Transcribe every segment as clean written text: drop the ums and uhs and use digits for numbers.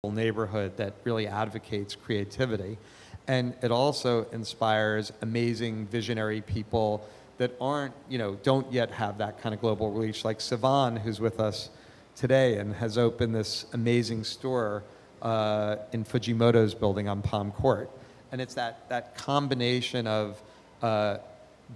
neighborhood that really advocates creativity. And it also inspires amazing visionary people that aren't, don't yet have that kind of global reach, like Sivan, who's with us today and has opened this amazing store in Fujimoto's building on Palm Court. And it's that combination of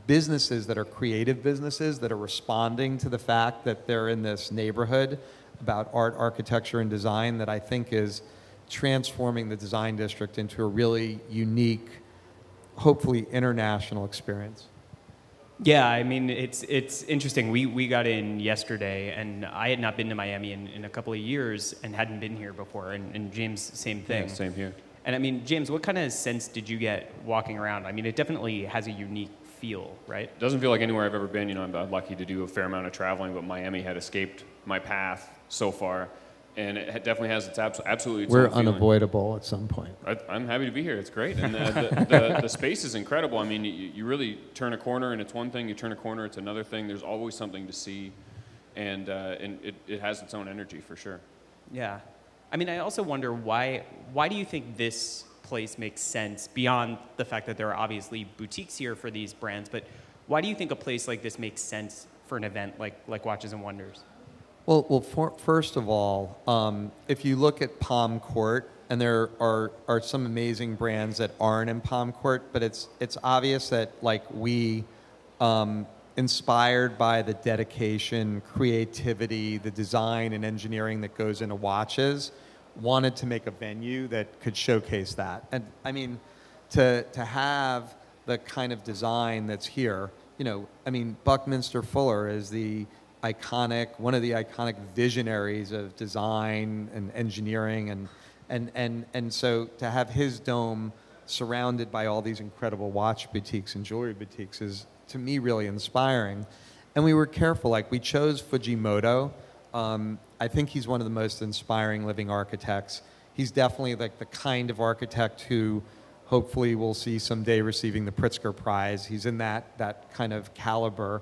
businesses that are creative businesses that are responding to the fact that they're in this neighborhood about art, architecture, and design that I think is transforming the design district into a really unique, hopefully international experience. Yeah, I mean, it's interesting. We got in yesterday, and I had not been to Miami in a couple of years and hadn't been here before, and James, same thing. Yeah, same here. And I mean, James, what kind of sense did you get walking around? I mean, it definitely has a unique feel, right? It doesn't feel like anywhere I've ever been. I'm lucky to do a fair amount of traveling, but Miami had escaped my path so far, and it definitely has its absolutely its We're own feeling. unavoidable at some point. I'm happy to be here. It's great, and the space is incredible. I mean, you really turn a corner, and it's one thing. You turn a corner, it's another thing. There's always something to see, and it has its own energy for sure. Yeah. I mean, I also wonder why do you think this place makes sense beyond the fact that there are obviously boutiques here for these brands, but why do you think a place like this makes sense for an event like Watches and Wonders? Well, first of all, if you look at Palm Court, and there are some amazing brands that aren't in Palm Court, but it's obvious that we, inspired by the dedication, creativity, the design and engineering that goes into watches, wanted to make a venue that could showcase that. And I mean, to have the kind of design that's here, Buckminster Fuller is one of the iconic visionaries of design and engineering, and so to have his dome surrounded by all these incredible watch boutiques and jewelry boutiques is, to me, really inspiring. And we were careful, we chose Fujimoto. I think he's one of the most inspiring living architects. He's definitely the kind of architect who hopefully we'll see someday receiving the Pritzker Prize. He's in that kind of caliber.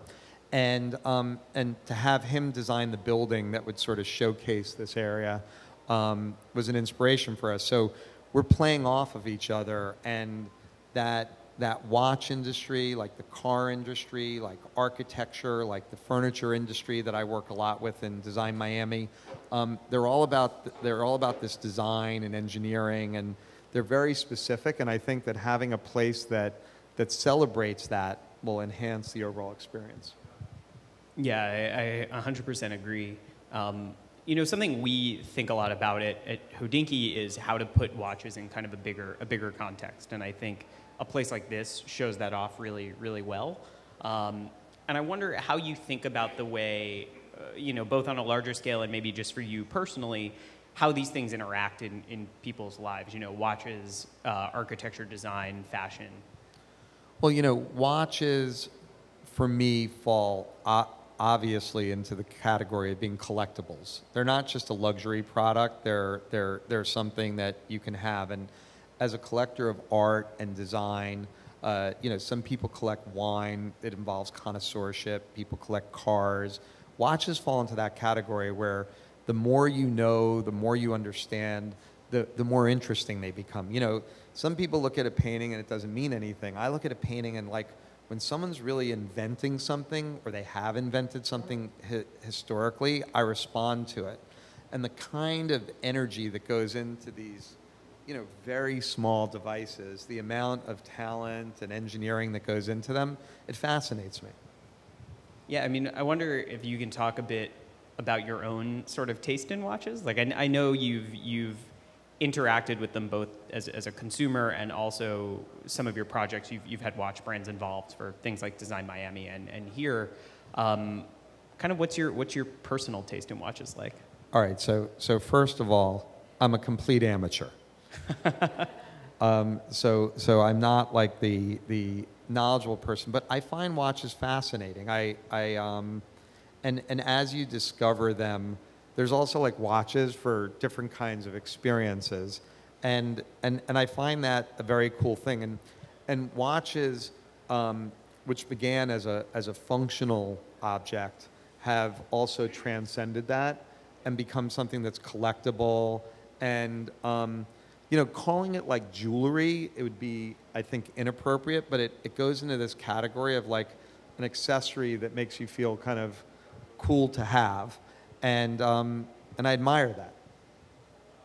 And to have him design the building that would sort of showcase this area was an inspiration for us. So we're playing off of each other, and that watch industry, like the car industry, like architecture, like the furniture industry that I work a lot with in Design Miami, they're all about this design and engineering, and they're very specific. And I think that having a place that celebrates that will enhance the overall experience. Yeah, I 100% agree. Something we think a lot about at HODINKEE is how to put watches in kind of a bigger context, and I think a place like this shows that off really, really well. And I wonder how you think about the way, both on a larger scale and maybe just for you personally, how these things interact in people's lives. Watches, architecture, design, fashion. Well, watches for me fall obviously into the category of being collectibles. They're not just a luxury product. They're something that you can have. And as a collector of art and design, some people collect wine. It involves connoisseurship. People collect cars. Watches fall into that category where the more you know, the more you understand, the more interesting they become. Some people look at a painting and it doesn't mean anything. I look at a painting and when someone's really inventing something, or they have invented something historically, I respond to it. And the kind of energy that goes into these very small devices, the amount of talent and engineering that goes into them, it fascinates me. Yeah, I mean, I wonder if you can talk a bit about your own sort of taste in watches. I know you've interacted with them both as a consumer, and also some of your projects you've had watch brands involved for things like Design Miami and here. Kind of what's your personal taste in watches like? All right, so first of all, I'm a complete amateur. So I'm not the knowledgeable person, but I find watches fascinating. And as you discover them, there's also watches for different kinds of experiences, and I find that a very cool thing. And watches, which began as a functional object, have also transcended that and become something that's collectible And, calling it like jewelry, it would be, I think, inappropriate, but it goes into this category of like an accessory that makes you feel kind of cool to have. And I admire that.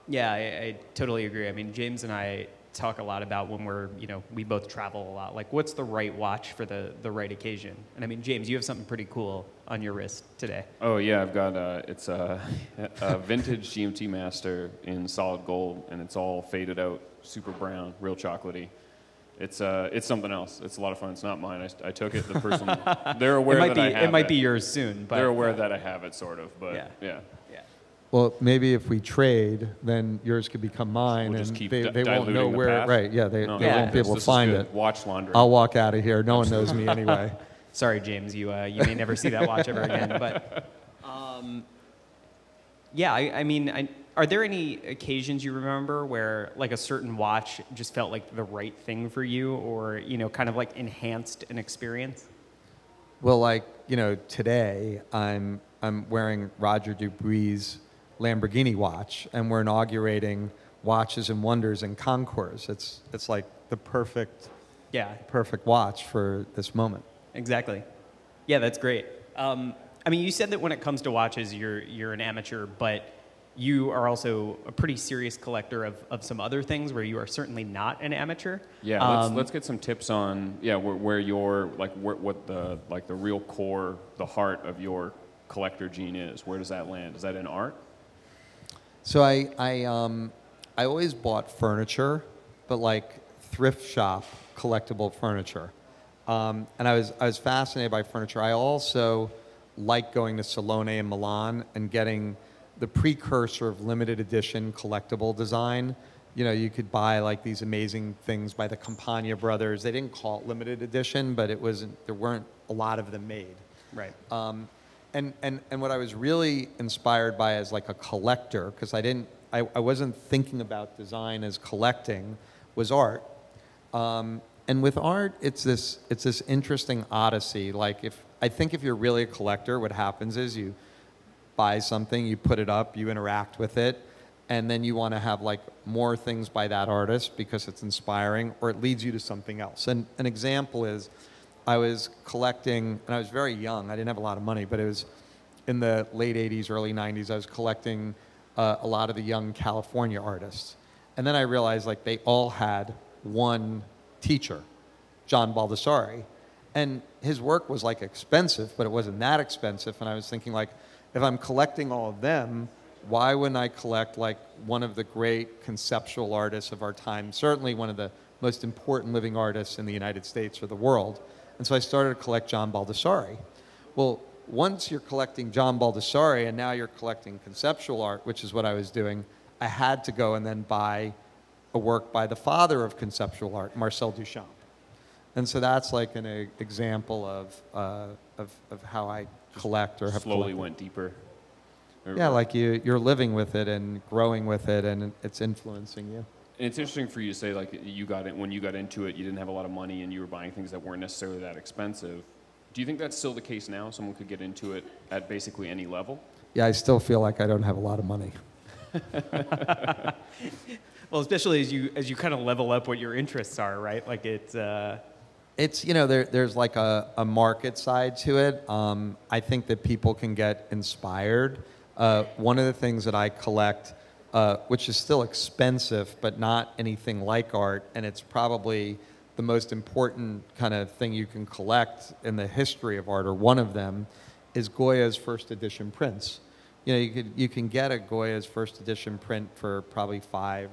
Yeah, I totally agree. I mean, James and I talk a lot about when we both travel a lot, like what's the right watch for the right occasion. And I mean, James, you have something pretty cool on your wrist today. Oh yeah, I've got it's a vintage GMT Master in solid gold, and it's all faded out, super brown, real chocolatey. It's something else. It's a lot of fun. It's not mine. I took it. The person, they're aware that I have it. It might be yours soon, but they're aware that I have it, sort of. But yeah. Well, maybe if we trade, then yours could become mine, We'll just and keep they won't know the where. path? Right? Yeah, they won't be able to This find is it. good. Watch laundry. I'll walk out of here. No one knows me anyway. Sorry, James, you may never see that watch ever again. But I mean, are there any occasions you remember where like a certain watch just felt like the right thing for you, or kind of like enhanced an experience? Well, like today I'm wearing Roger Dubuis' Lamborghini watch, and we're inaugurating Watches and Wonders in Concours. It's like the perfect watch for this moment. Exactly. Yeah, that's great. I mean, you said that when it comes to watches, you're an amateur, but you are also a pretty serious collector of some other things where you are certainly not an amateur. Yeah, let's get some tips on where your what the real core, the heart of your collector gene is. Where does that land? Is that in art? So I always bought furniture, but like thrift shop collectible furniture, and I was fascinated by furniture. I also like going to Salone in Milan and getting the precursor of limited edition collectible design. You could buy like these amazing things by the Campagna brothers. They didn't call it limited edition, but there weren't a lot of them made. Right. And what I was really inspired by as like a collector, because I wasn't thinking about design as collecting, was art. And with art, it's this interesting odyssey. Like I think if you're really a collector, what happens is you buy something, you put it up, you interact with it, and then you want to have like more things by that artist because it's inspiring, or it leads you to something else. And an example is, I was collecting, and I was very young, I didn't have a lot of money, but it was in the late 80s, early 90s, I was collecting a lot of the young California artists. And then I realized like they all had one teacher, John Baldessari. And his work was like expensive, but it wasn't that expensive. And I was thinking like, if I'm collecting all of them, why wouldn't I collect like one of the great conceptual artists of our time, certainly one of the most important living artists in the United States or the world? And so I started to collect John Baldessari. Well, once you're collecting John Baldessari and now you're collecting conceptual art, which is what I was doing, I had to go and then buy a work by the father of conceptual art, Marcel Duchamp. And so that's like an example of how I collect or have slowly collected. Went deeper. Yeah, like you're living with it and growing with it, and it's influencing you. And it's interesting for you to say, like, when you got into it, you didn't have a lot of money and you were buying things that weren't necessarily that expensive. Do you think that's still the case now? Someone could get into it at basically any level? Yeah, I still feel like I don't have a lot of money. Well, especially as you kind of level up what your interests are, right? Like it's there's like a market side to it. I think that people can get inspired. One of the things that I collect, which is still expensive, but not anything like art, and it's probably the most important kind of thing you can collect in the history of art, or one of them, is Goya's first edition prints. You can get a Goya's first edition print for probably $5,000,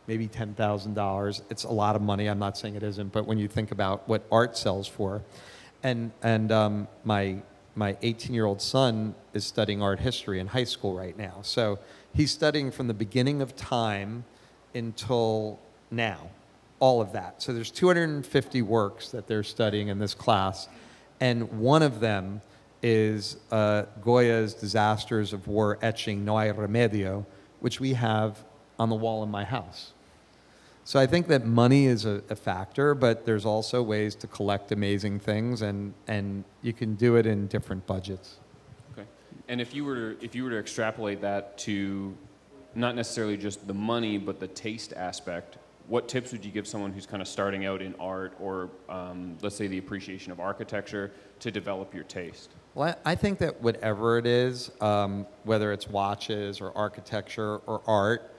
maybe $10,000. It's a lot of money. I'm not saying it isn't, but when you think about what art sells for, and my 18-year-old son is studying art history in high school right now. So he's studying from the beginning of time until now, all of that. So there's 250 works that they're studying in this class, and one of them is Goya's Disasters of War etching No hay remedio, which we have on the wall in my house. So I think that money is a factor, but there's also ways to collect amazing things, and you can do it in different budgets. Okay. And if you were to extrapolate that to not necessarily just the money, but the taste aspect, what tips would you give someone who's kind of starting out in art or, let's say, the appreciation of architecture to develop your taste? Well, I think that whatever it is, whether it's watches or architecture or art,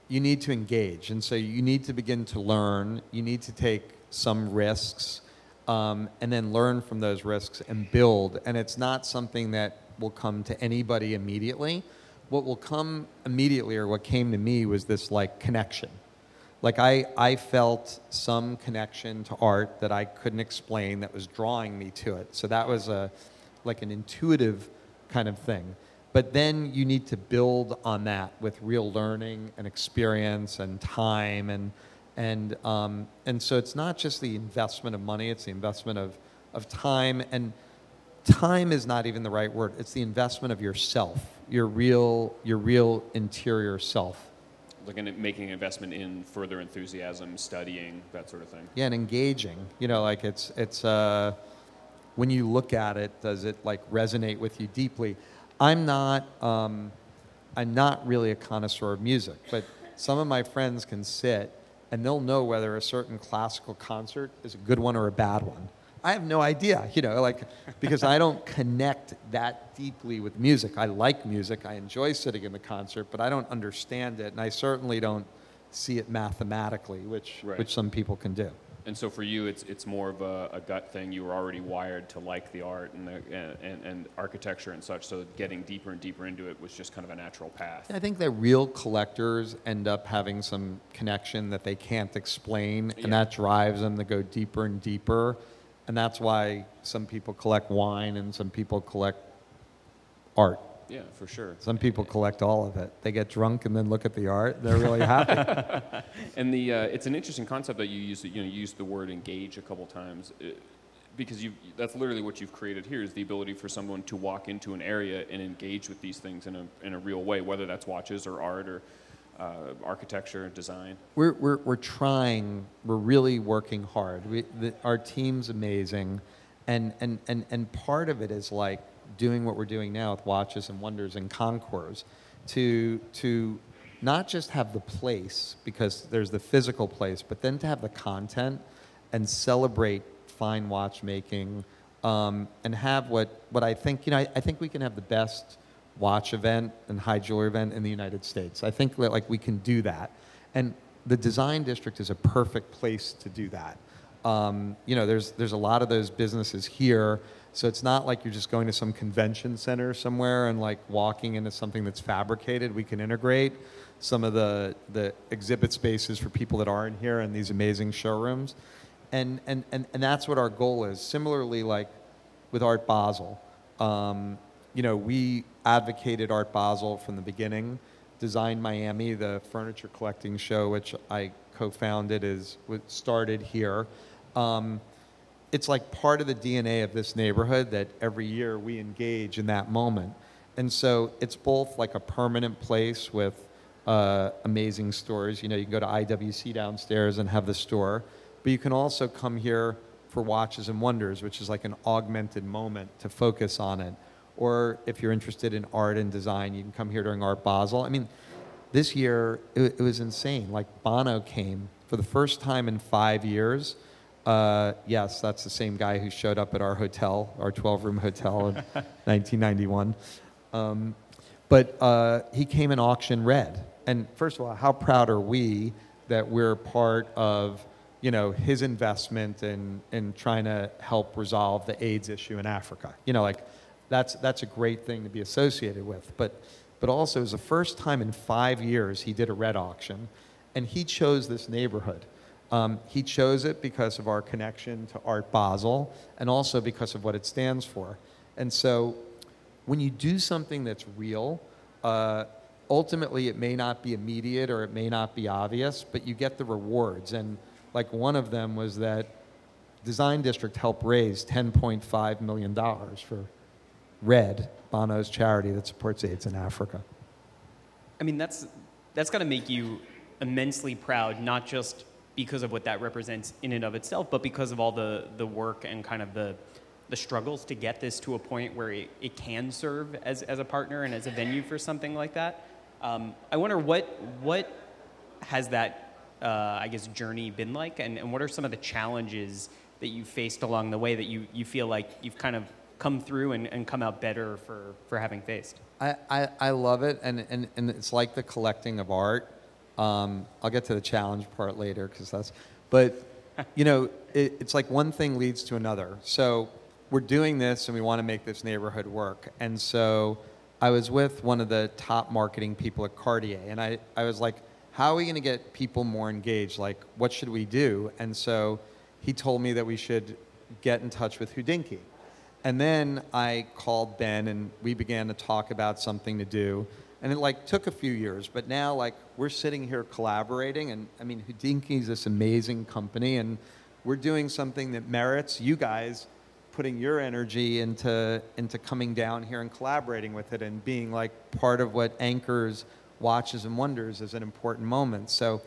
you need to engage. And so you need to begin to learn. You need to take some risks and then learn from those risks and build. And it's not something that will come to anybody immediately. What will come immediately, or what came to me, was this like connection. Like I felt some connection to art that I couldn't explain that was drawing me to it. So that was like an intuitive kind of thing. But then you need to build on that with real learning and experience and time. And so it's not just the investment of money, it's the investment of time. And time is not even the right word. It's the investment of yourself, your real interior self. Looking at making an investment in further enthusiasm, studying, that sort of thing. Yeah, and engaging. You know, like it's when you look at it, does it like resonate with you deeply? I'm not really a connoisseur of music, but some of my friends can sit and they'll know whether a certain classical concert is a good one or a bad one. I have no idea, you know, like, because I don't connect that deeply with music. I like music, I enjoy sitting in the concert, but I don't understand it, and I certainly don't see it mathematically, which some people can do. And so for you, it's more of a gut thing. You were already wired to like the art and architecture and such, so getting deeper and deeper into it was just kind of a natural path. I think that real collectors end up having some connection that they can't explain, and that drives them to go deeper and deeper. And that's why some people collect wine and some people collect art. Yeah, for sure. Some people collect all of it. They get drunk and then look at the art. They're really happy. And it's an interesting concept that you use. You used the word engage a couple times, because that's literally what you've created here, is the ability for someone to walk into an area and engage with these things in a real way, whether that's watches or art or architecture, design. We're trying. We're really working hard. Our team's amazing, and part of it is like doing what we're doing now with Watches and Wonders and Concours, to not just have the place, because there's the physical place, but then to have the content and celebrate fine watchmaking, and have what I think, I think we can have the best watch event and high jewelry event in the United States. I think that like we can do that, and the Design District is a perfect place to do that. There's a lot of those businesses here, so it's not like you're just going to some convention center somewhere and like walking into something that's fabricated. We can integrate some of the exhibit spaces for people that aren't here in these amazing showrooms, and that's what our goal is. Similarly, like with Art Basel, we advocated Art Basel from the beginning. Design Miami, the furniture collecting show, which I co-founded, started here. It's like part of the DNA of this neighborhood that every year we engage in that moment. And so it's both like a permanent place with amazing stores. You can go to IWC downstairs and have the store, but you can also come here for Watches and Wonders, which is like an augmented moment to focus on it. Or if you're interested in art and design, you can come here during Art Basel. I mean, this year, it was insane. Like, Bono came for the first time in 5 years. Yes, that's the same guy who showed up at our hotel, our 12-room hotel in 1991. But he came in auction red. And first of all, how proud are we that we're part of, his investment in trying to help resolve the AIDS issue in Africa. That's a great thing to be associated with. But also, it was the first time in 5 years he did a red auction, and he chose this neighborhood. He chose it because of our connection to Art Basel, and also because of what it stands for. And so, when you do something that's real, ultimately it may not be immediate or it may not be obvious, but you get the rewards. And like one of them was that Design District helped raise $10.5 million for RED, Bono's charity that supports AIDS in Africa. I mean, that's got to make you immensely proud, not just because of what that represents in and of itself, but because of all the work and kind of the struggles to get this to a point where it can serve as a partner and as a venue for something like that. I wonder what has that, I guess, journey been like, and what are some of the challenges that you faced along the way that you feel like you've kind of come through and come out better for having faced? I love it, and it's like the collecting of art. I'll get to the challenge part later, but you know, it's like one thing leads to another. So we're doing this and we want to make this neighborhood work. And so I was with one of the top marketing people at Cartier, and I was like, how are we going to get people more engaged? Like, what should we do? And so he told me that we should get in touch with HODINKEE. And then I called Ben and we began to talk about something to do. And it like took a few years, but now like we're sitting here collaborating, and I mean, HODINKEE is this amazing company, and we're doing something that merits you guys putting your energy into coming down here and collaborating with it and being like part of what anchors Watches and Wonders as an important moment. So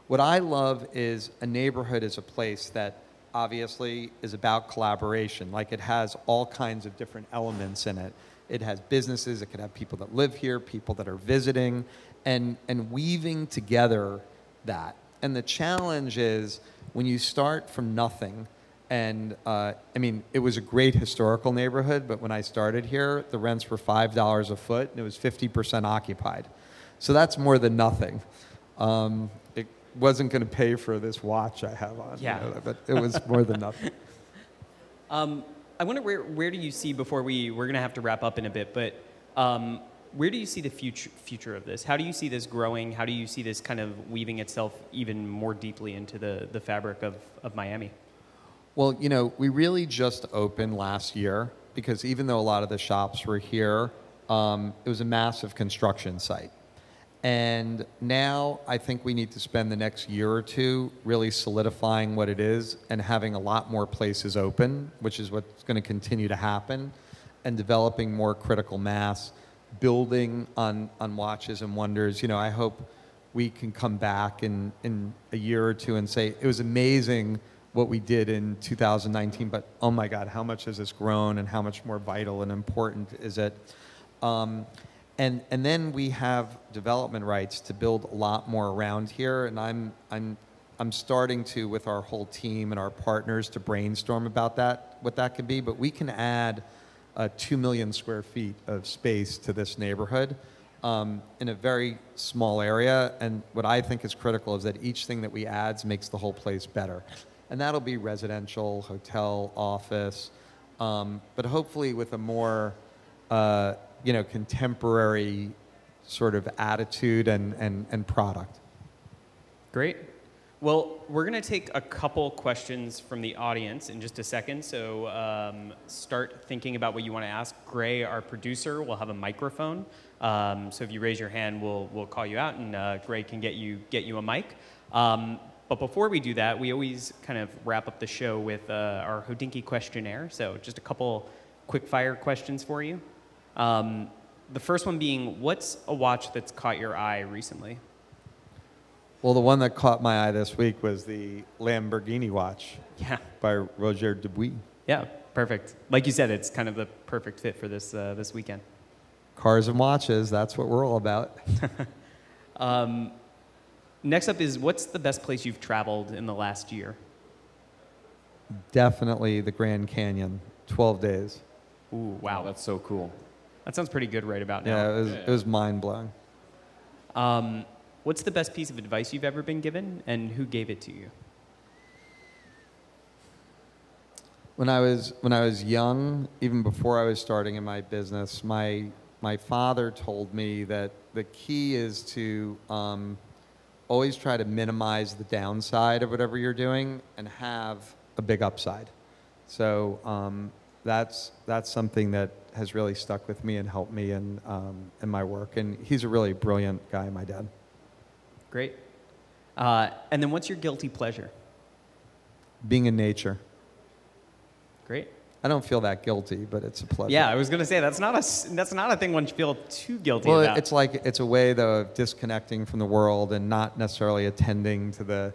what I love is a neighborhood is a place that obviously is about collaboration. Like, it has all kinds of different elements in it. It has businesses, it could have people that live here, people that are visiting, and weaving together that. And the challenge is when you start from nothing, and I mean, it was a great historical neighborhood, but when I started here, the rents were $5 a foot, and it was 50% occupied. So that's more than nothing. It wasn't going to pay for this watch I have on, yeah. You know, but it was more than nothing. I wonder where do you see, before we're going to have to wrap up in a bit, but where do you see the future of this? How do you see this growing? How do you see this kind of weaving itself even more deeply into the fabric of Miami? Well, you know, we really just opened last year because even though a lot of the shops were here, it was a massive construction site. And now I think we need to spend the next year or two really solidifying what it is and having a lot more places open, which is what's going to continue to happen, and developing more critical mass, building on Watches and Wonders. You know, I hope we can come back in a year or two and say, it was amazing what we did in 2019, but oh my God, how much has this grown and how much more vital and important is it? And then we have development rights to build a lot more around here, and I'm starting to, with our whole team and our partners, to brainstorm about that, what that could be. But we can add 2 million square feet of space to this neighborhood in a very small area. And what I think is critical is that each thing that we add makes the whole place better. And that'll be residential, hotel, office, but hopefully with a more you know, contemporary sort of attitude and product. Great. Well, we're going to take a couple questions from the audience in just a second, so start thinking about what you want to ask. Gray, our producer, will have a microphone, so if you raise your hand, we'll call you out, and Gray can get you a mic. But before we do that, we always kind of wrap up the show with our HODINKEE questionnaire, so just a couple quick-fire questions for you. The first one being, what's a watch that's caught your eye recently? Well, the one that caught my eye this week was the Lamborghini watch, yeah, by Roger Dubuis. Yeah, perfect. Like you said, it's kind of the perfect fit for this this weekend. Cars and watches, that's what we're all about. Next up is, what's the best place you've traveled in the last year? Definitely the Grand Canyon, 12 days. Ooh, wow. That's so cool. That sounds pretty good right about now. Yeah, it was mind-blowing. What's the best piece of advice you've ever been given, and who gave it to you? When I was young, even before I was starting in my business, my father told me that the key is to always try to minimize the downside of whatever you're doing and have a big upside. So that's something that has really stuck with me and helped me in my work. And he's a really brilliant guy, my dad. Great. And then what's your guilty pleasure? Being in nature. Great. I don't feel that guilty, but it's a pleasure. Yeah, I was going to say, that's not a thing one should feel too guilty about. Well, it's a way, though, of disconnecting from the world and not necessarily attending to the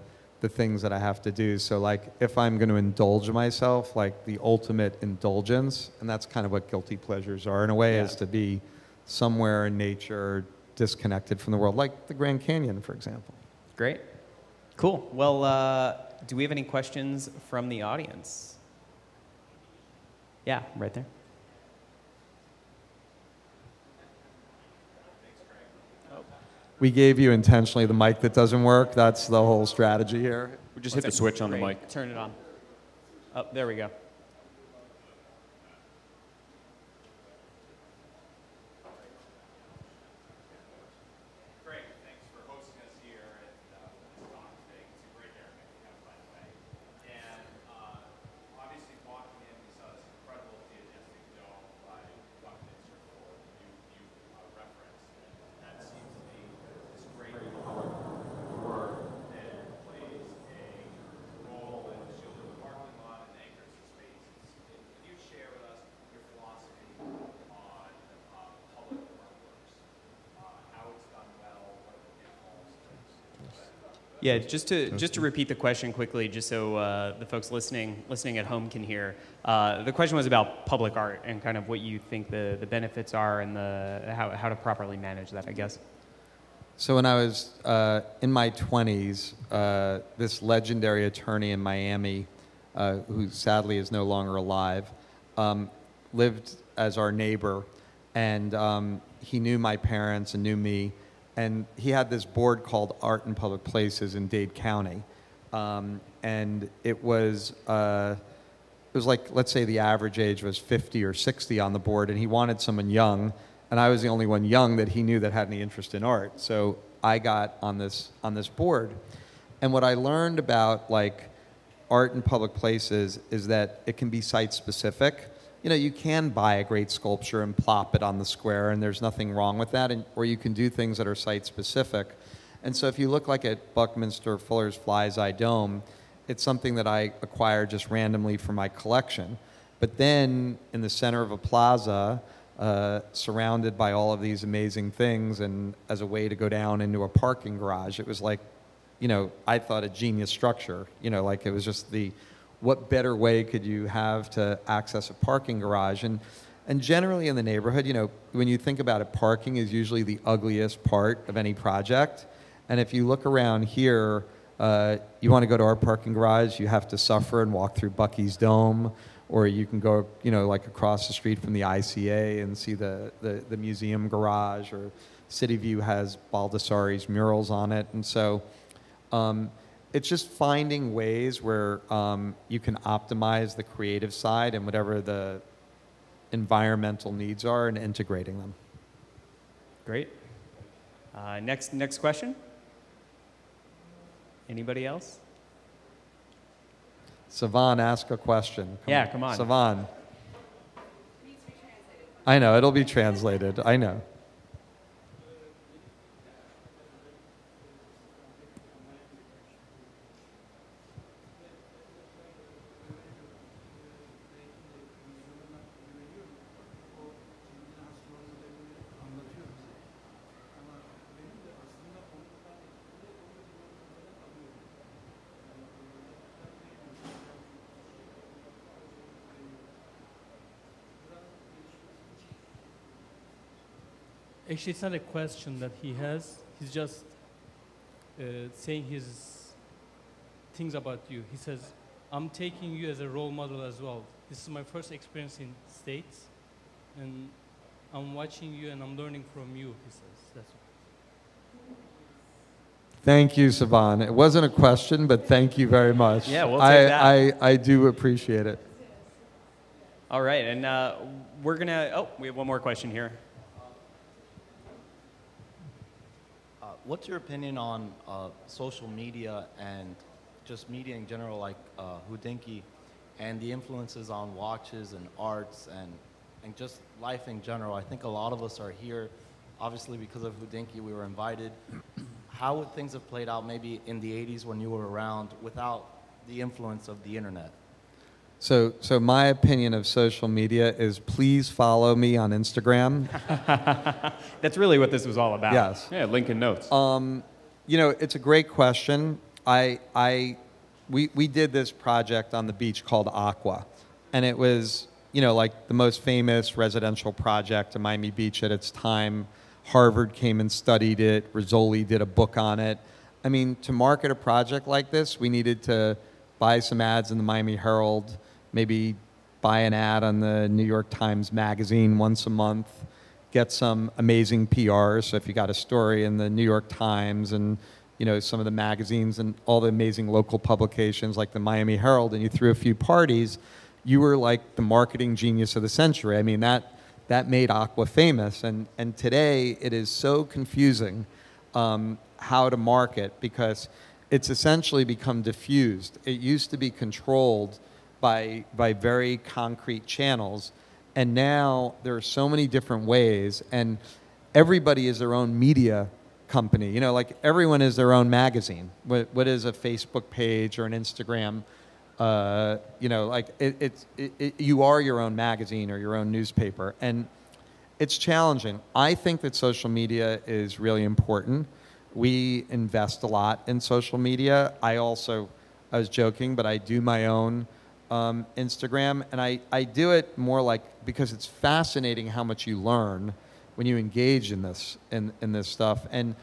things that I have to do. So, like, if I'm going to indulge myself, like the ultimate indulgence, and that's kind of what guilty pleasures are in a way, is to be somewhere in nature, disconnected from the world, like the Grand Canyon, for example. Great. Cool. Well, do we have any questions from the audience? Yeah, right there. We gave you intentionally the mic that doesn't work. That's the whole strategy here. We just hit the switch on the Great. mic. Turn it on. Oh, there we go. Great. Thanks for hosting us here at this talk today. It's a great area to have, by the way. And obviously, walking in, we saw this incredible geodesic dome by Buckminster Fuller you referenced. And that seems to be this great work that plays a role in shielding the parking lot and anchors the spaces. Can you share with us your philosophy on public artworks? How it's done well, what are the pitfalls? Yeah, just to repeat the question quickly, just so the folks listening at home can hear. The question was about public art and kind of what you think the benefits are and how to properly manage that, I guess. So when I was in my 20s, this legendary attorney in Miami, who sadly is no longer alive, lived as our neighbor, and he knew my parents and knew me, and he had this board called Art in Public Places in Dade County, and it was like, let's say the average age was 50 or 60 on the board, and he wanted someone young, and I was the only one young that he knew that had any interest in art. So I got on this board. And what I learned about like art in public places is that it can be site specific. You know, you can buy a great sculpture and plop it on the square, and there's nothing wrong with that, or you can do things that are site specific. And so if you look like at Buckminster Fuller's Fly's Eye Dome, it's something that I acquired just randomly for my collection. But then in the center of a plaza, surrounded by all of these amazing things, and as a way to go down into a parking garage, it was like, you know, I thought a genius structure. You know, like it was just what better way could you have to access a parking garage? And generally in the neighborhood, you know, when you think about it, parking is usually the ugliest part of any project. And if you look around here, you want to go to our parking garage, you have to suffer and walk through Bucky's Dome, or you can go, you know, like across the street from the ICA and see the museum garage, or City View has Baldessari's murals on it. And so it's just finding ways where you can optimize the creative side and whatever the environmental needs are, and integrating them. Great. Next question. Anybody else? Savan, ask a question. Come on. Savan. I know, it'll be translated. I know. Actually, it's not a question that he has. He's just saying his things about you. He says, I'm taking you as a role model as well. This is my first experience in States, and I'm watching you and I'm learning from you, he says. That's all. Thank you, Savan. It wasn't a question, but thank you very much. Yeah, we'll take that. I do appreciate it. All right, and we're going to, we have one more question here. What's your opinion on social media and just media in general, like HODINKEE, and the influences on watches and arts and just life in general? I think a lot of us are here, obviously because of HODINKEE, we were invited. How would things have played out maybe in the 80s when you were around without the influence of the internet? So my opinion of social media is please follow me on Instagram. That's really what this was all about. Yes. Yeah, link in notes. You know, it's a great question. We did this project on the beach called Aqua, and it was, you know, like the most famous residential project in Miami Beach at its time. Harvard came and studied it. Rizzoli did a book on it. I mean, to market a project like this, we needed to buy some ads in the Miami Herald, maybe buy an ad on the New York Times Magazine once a month, get some amazing PR. So if you got a story in the New York Times and some of the magazines and all the amazing local publications like the Miami Herald, and you threw a few parties, you were like the marketing genius of the century. I mean, that made Aqua famous. And today it is so confusing how to market because it's essentially become diffused. It used to be controlled by very concrete channels. And now there are so many different ways, and everybody is their own media company. Like everyone is their own magazine. What is a Facebook page or an Instagram? You are your own magazine or your own newspaper, and it's challenging. I think that social media is really important. We invest a lot in social media. I was joking, but I do my own Instagram, and I do it more like because it's fascinating how much you learn when you engage in this stuff. And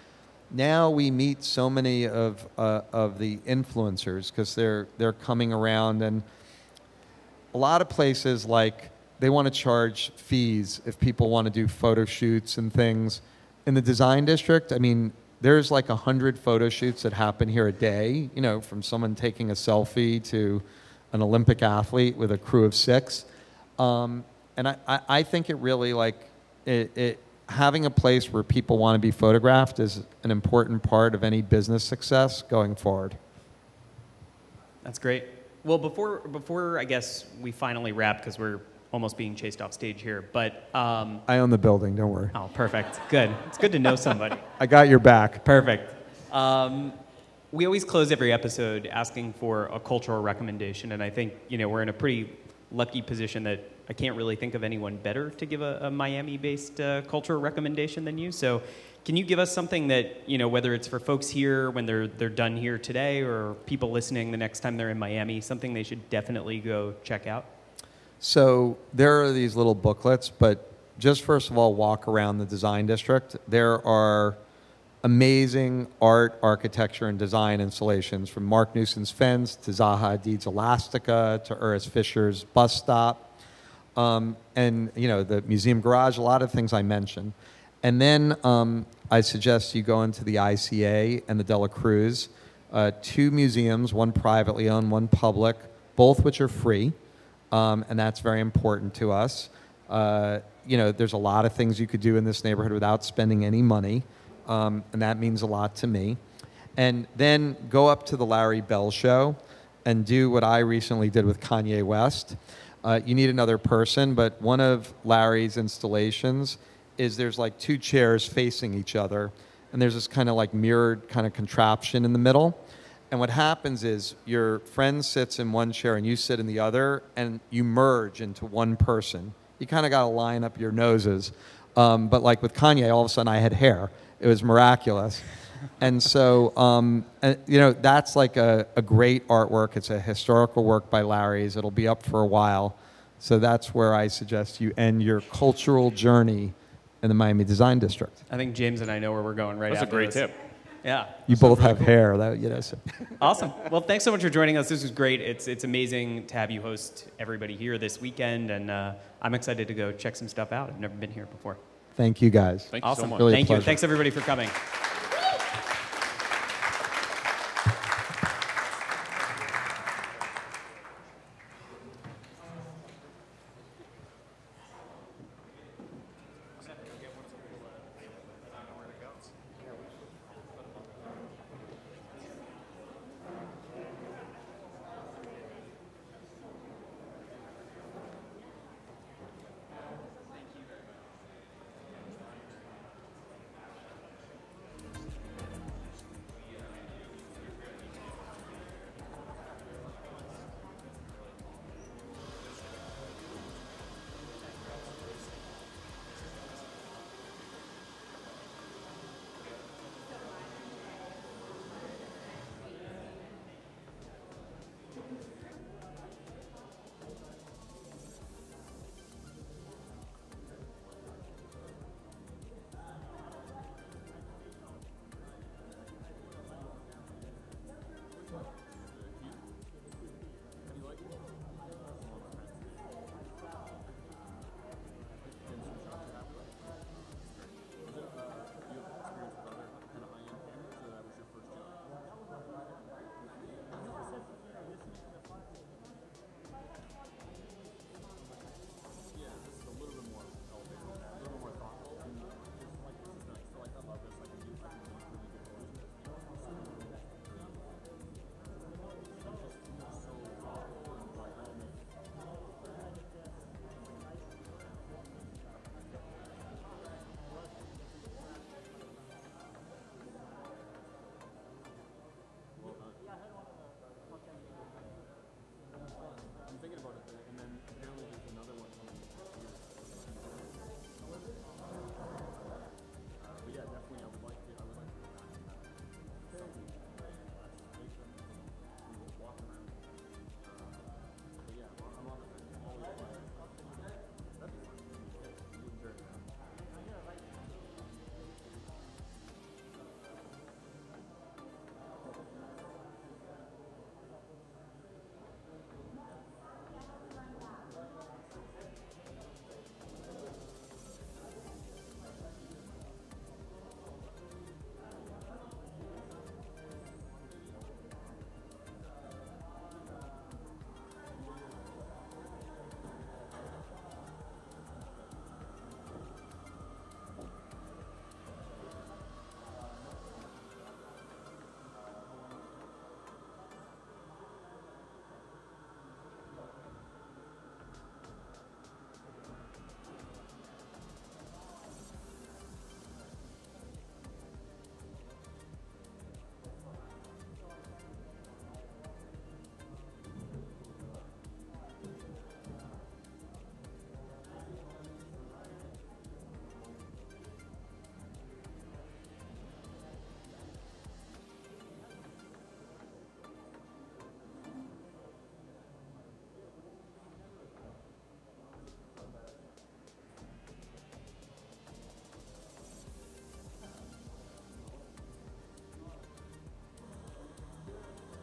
now we meet so many of the influencers because they're coming around, and a lot of places like they want to charge fees if people want to do photo shoots and things. In the design district, I mean, there's like 100 photo shoots that happen here a day. From someone taking a selfie to an Olympic athlete with a crew of 6. And I think it really having a place where people want to be photographed is an important part of any business success going forward. That's great. Well, before I guess we finally wrap, because we're almost being chased off stage here, but... I own the building, don't worry. Oh, perfect. Good. It's good to know somebody. I got your back. Perfect. We always close every episode asking for a cultural recommendation, and I think we're in a pretty lucky position that I can't really think of anyone better to give a Miami-based cultural recommendation than you. So can you give us something that, whether it's for folks here when they're done here today or people listening the next time they're in Miami, something they should definitely go check out? So there are these little booklets, but just first of all, walk around the design district. There are amazing art, architecture, and design installations from Mark Newson's Fence to Zaha Hadid's Elastica to Urs Fischer's Bus Stop. And the Museum Garage, a lot of things I mentioned. And then I suggest you go into the ICA and the De La Cruz, 2 museums, one privately owned, one public, both which are free, and that's very important to us. There's a lot of things you could do in this neighborhood without spending any money, and that means a lot to me. And then go up to the Larry Bell Show and do what I recently did with Kanye West. You need another person, but one of Larry's installations is there's like 2 chairs facing each other, and there's this kind of like mirrored kind of contraption in the middle. And what happens is your friend sits in one chair and you sit in the other, and you merge into one person. You kind of got to line up your noses. But like with Kanye, all of a sudden I had hair. It was miraculous. And so, that's like a great artwork. It's a historical work by Larry's. It'll be up for a while. So that's where I suggest you end your cultural journey in the Miami Design District. I think James and I know where we're going right That's after a great tip. Yeah. You both have hair. That, so. Awesome. Well, thanks so much for joining us. This was great. It's amazing to have you host everybody here this weekend, and I'm excited to go check some stuff out. I've never been here before. Thank you, guys. Thank you so much. Really Thank you. pleasure. Thanks, everybody, for coming.